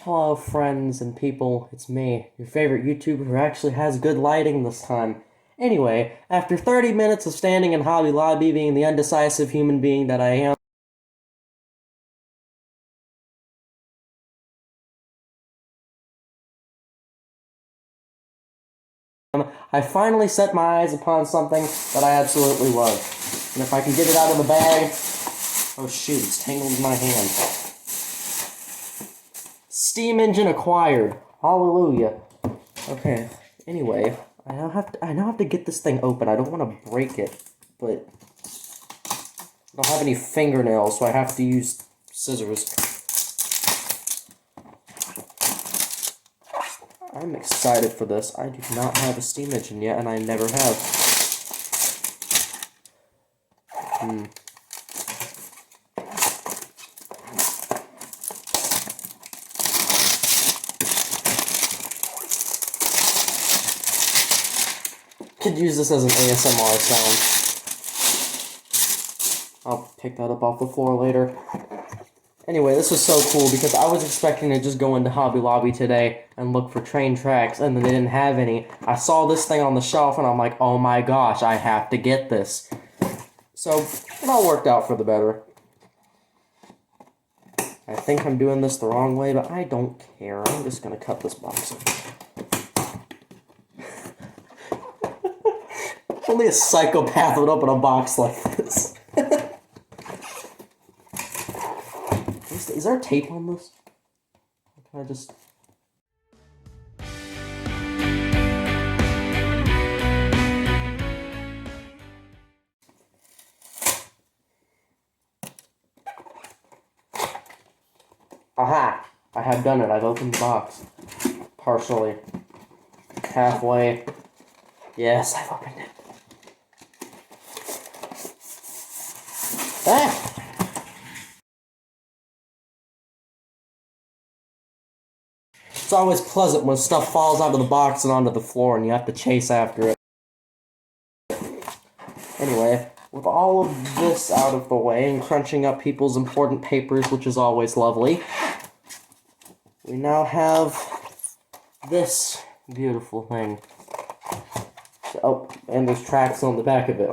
Hello, friends and people. It's me, your favorite YouTuber who actually has good lighting this time. Anyway, after 30 minutes of standing in Hobby Lobby being the undecisive human being that I am, I finally set my eyes upon something that I absolutely love. And if I can get it out of the bag... Oh shoot, it's tangled in my hand. Steam engine acquired. Hallelujah. Okay, anyway, I now have to get this thing open. I don't want to break it, but I don't have any fingernails, so I have to use scissors. I'm excited for this. I do not have a steam engine yet, and I never have. Could use this as an ASMR sound. I'll pick that up off the floor later. Anyway, this was so cool because I was expecting to just go into Hobby Lobby today and look for train tracks, and then they didn't have any. I saw this thing on the shelf, and I'm like, oh my gosh, I have to get this. So, it all worked out for the better. I think I'm doing this the wrong way, but I don't care. I'm just going to cut this box open. Only a psychopath would open a box like this. Is there tape on this? Or can I just... Aha! I have done it. I've opened the box. Partially. Halfway. Yes, I've opened it. Ah! It's always pleasant when stuff falls out of the box and onto the floor and you have to chase after it. Anyway, with all of this out of the way and crunching up people's important papers, which is always lovely, we now have this beautiful thing. Oh, and there's tracks on the back of it.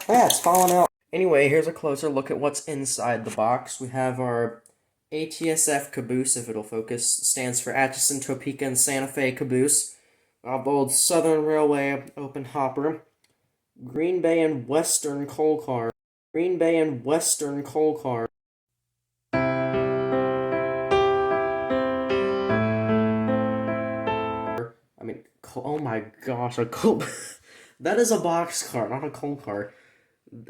Yeah, it's falling out. Anyway, here's a closer look at what's inside the box. We have our ATSF Caboose, if it'll focus, stands for Atchison, Topeka, and Santa Fe Caboose. Old Southern Railway open hopper. Green Bay and Western coal car. Green Bay and Western coal car. I mean, oh my gosh, a coal... That is a boxcar, not a coal car.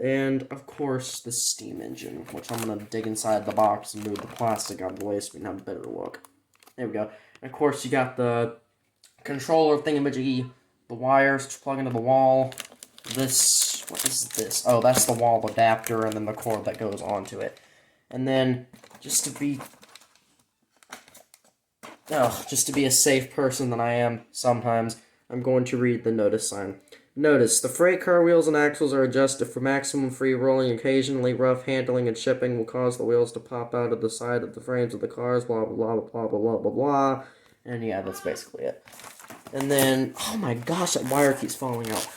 And, of course, the steam engine, which I'm going to dig inside the box and move the plastic out of the way so we can have a better look. There we go. And, of course, you got the controller thingamajiggy, the wires to plug into the wall. This, what is this? Oh, that's the wall adapter and then the cord that goes onto it. And then, just to be a safe person that I am sometimes, I'm going to read the notice sign. Notice, the freight car wheels and axles are adjusted for maximum free rolling. Occasionally, rough handling and shipping will cause the wheels to pop out of the side of the frames of the cars, blah, blah, blah, blah, blah, blah, blah, blah. And yeah, that's basically it. And then, oh my gosh, that wire keeps falling out.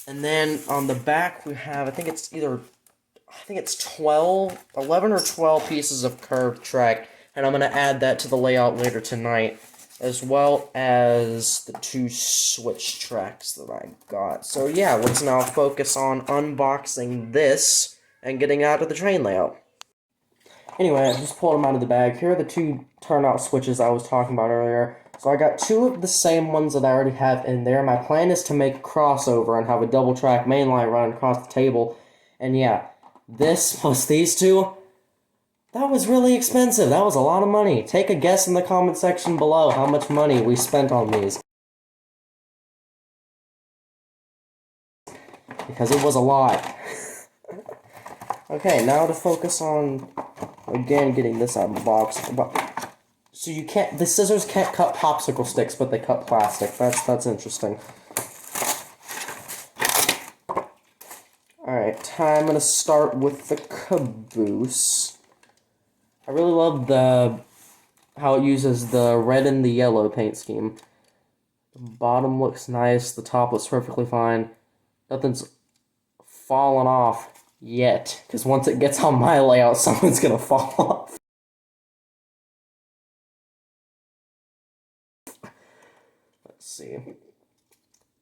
And then on the back, we have, I think it's 11 or 12 pieces of curved track. And I'm going to add that to the layout later tonight, as well as the 2 switch tracks that I got. So yeah, let's now focus on unboxing this and getting out of the train layout. Anyway, I just pulled them out of the bag. Here are the 2 turnout switches I was talking about earlier. So I got 2 of the same ones that I already have in there. My plan is to make a crossover and have a double track mainline run across the table. And yeah, this plus these 2... That was really expensive. That was a lot of money. Take a guess in the comment section below how much money we spent on these. Because it was a lot. Okay, now to focus on, again, getting this out of the box. So you can't, the scissors can't cut popsicle sticks, but they cut plastic. That's interesting. Alright, I'm gonna start with the Caboose. I really love the how it uses the red and the yellow paint scheme. The bottom looks nice, the top looks perfectly fine. Nothing's fallen off yet, because once it gets on my layout, someone's gonna fall off. Let's see.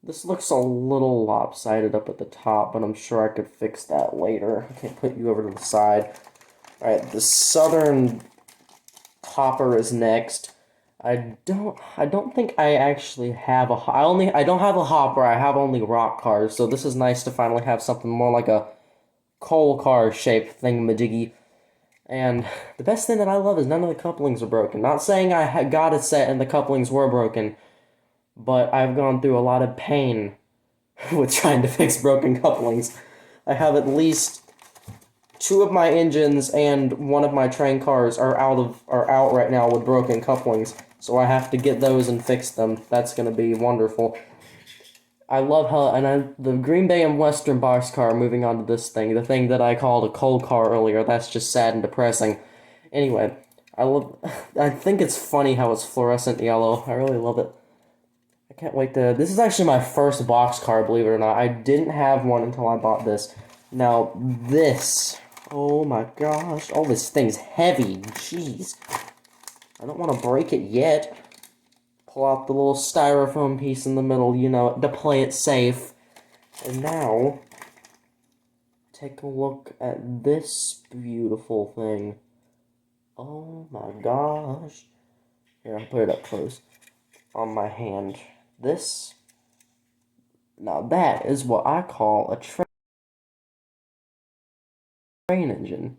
This looks a little lopsided up at the top, but I'm sure I could fix that later. I can't put you over to the side. Alright, the southern hopper is next. I don't think I actually have a I don't have a hopper, I have only rock cars, so this is nice to finally have something more like a coal car shaped thingamajiggy. And the best thing that I love is none of the couplings are broken. Not saying I got a set and the couplings were broken, but I've gone through a lot of pain with trying to fix broken couplings. I have at least 2 of my engines and 1 of my train cars are out right now with broken couplings, so I have to get those and fix them. That's gonna be wonderful. I love how, the Green Bay and Western boxcar, moving on to this thing, the thing that I called a coal car earlier, that's just sad and depressing. Anyway, I think it's funny how it's fluorescent yellow. I really love it. I can't wait this is actually my first boxcar, believe it or not. I didn't have one until I bought this. Now, this, oh my gosh, oh, this thing's heavy, jeez. I don't want to break it yet. Pull out the little styrofoam piece in the middle, you know, to play it safe. And now, take a look at this beautiful thing. Oh my gosh. Here, I'll put it up close on my hand. This, now that is what I call a train engine.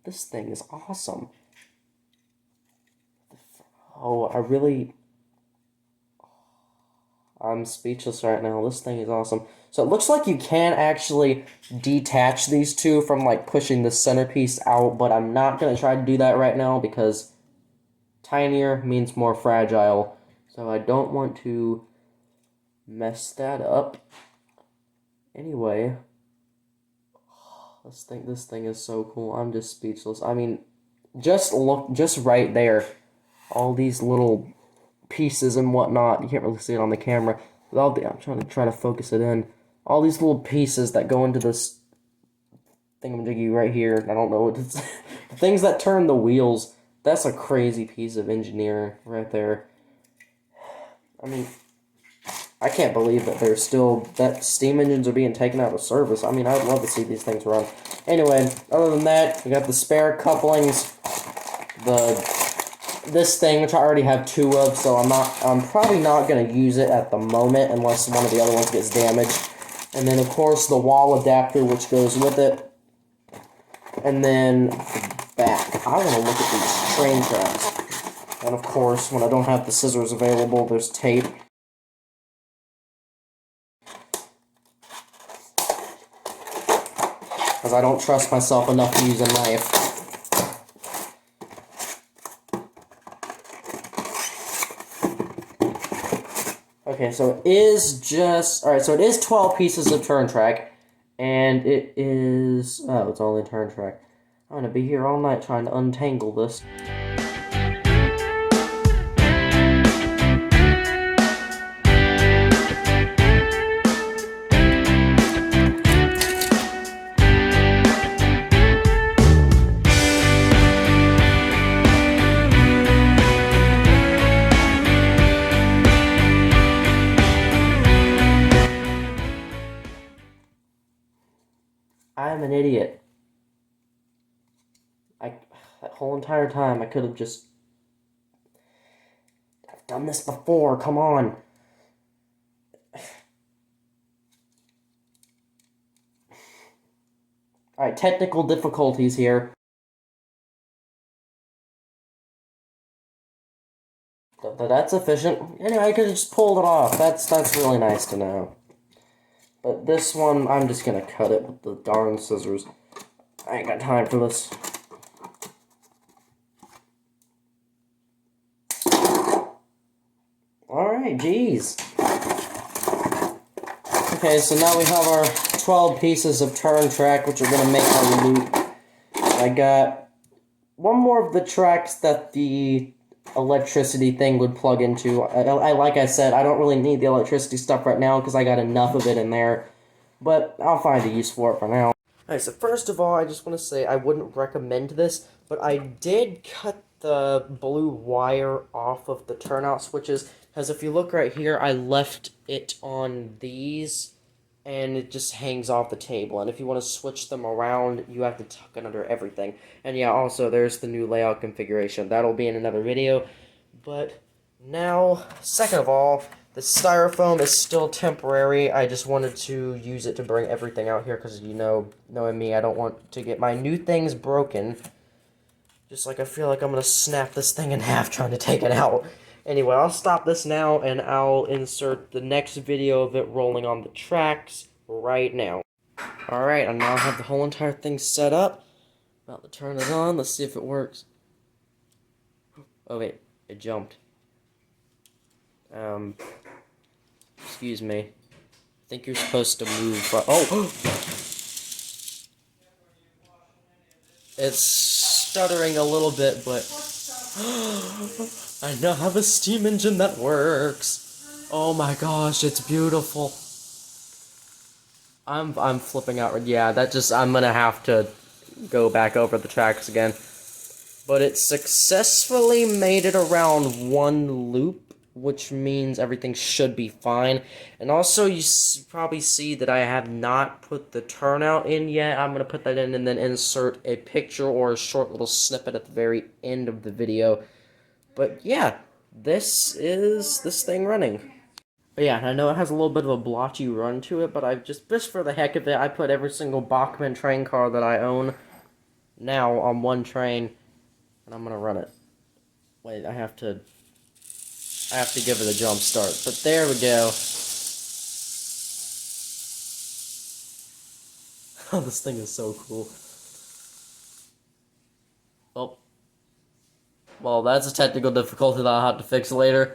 This thing is awesome. Oh, I'm speechless right now. This thing is awesome. So it looks like you can actually detach these two from like pushing the centerpiece out, but I'm not going to try to do that right now because tinier means more fragile. So I don't want to mess that up. Anyway, this thing is so cool. I'm just speechless. I mean, just right there. All these little pieces and whatnot. You can't really see it on the camera. I'm trying to focus it in. All these little pieces that go into this thingamajiggy right here. I don't know what it's the things that turn the wheels. That's a crazy piece of engineering right there. I mean, I can't believe that that steam engines are being taken out of service. I mean, I'd love to see these things run. Anyway, other than that, we got the spare couplings, this thing, which I already have 2 of, so I'm probably not going to use it at the moment unless one of the other ones gets damaged. And then, of course, the wall adapter, which goes with it. And then the back. I want to look at these train tracks. And, of course, when I don't have the scissors available, there's tape. Because I don't trust myself enough to use a knife. Okay, so it is 12 pieces of turn track, and it is, oh, it's only turn track. I'm gonna be here all night trying to untangle this. I'm an idiot. That whole entire time I could have just... I've done this before, come on. Alright, technical difficulties here. That's efficient. Anyway, I could have just pulled it off. That's really nice to know. But this one, I'm just gonna cut it with the darn scissors. I ain't got time for this. Alright, geez. Okay, so now we have our 12 pieces of turn track, which are gonna make our loop. I got one more of the tracks that the electricity thing would plug into. Like I said, I don't really need the electricity stuff right now because I got enough of it in there. But I'll find a use for it for now. Alright, so first of all, I just want to say I wouldn't recommend this, but I did cut the blue wire off of the turnout switches, because if you look right here, I left it on these, and it just hangs off the table, and if you want to switch them around, you have to tuck it under everything. And yeah, also, there's the new layout configuration. That'll be in another video, but now, second of all, the styrofoam is still temporary. I just wanted to use it to bring everything out here because, knowing me, I don't want to get my new things broken. Just like I feel like I'm going to snap this thing in half trying to take it out. Anyway, I'll stop this now and I'll insert the next video of it rolling on the tracks right now. Alright, I now have the whole entire thing set up. About to turn it on. Let's see if it works. Oh wait, it jumped. Excuse me. I think you're supposed to move, but oh! It's stuttering a little bit, but I now have a steam engine that works. Oh my gosh, it's beautiful. I'm flipping out. Yeah, I'm gonna have to go back over the tracks again. But it successfully made it around one loop, which means everything should be fine. And also, you probably see that I have not put the turnout in yet. I'm going to put that in and then insert a picture or a short little snippet at the very end of the video. But yeah, this is this thing running. But yeah, I know it has a little bit of a blotchy run to it, but I've just for the heck of it, I put every single Bachman train car that I own now on one train, and I'm going to run it. Wait, I have to give it a jump start, but there we go. Oh, this thing is so cool. Oh. Well, that's a technical difficulty that I'll have to fix later.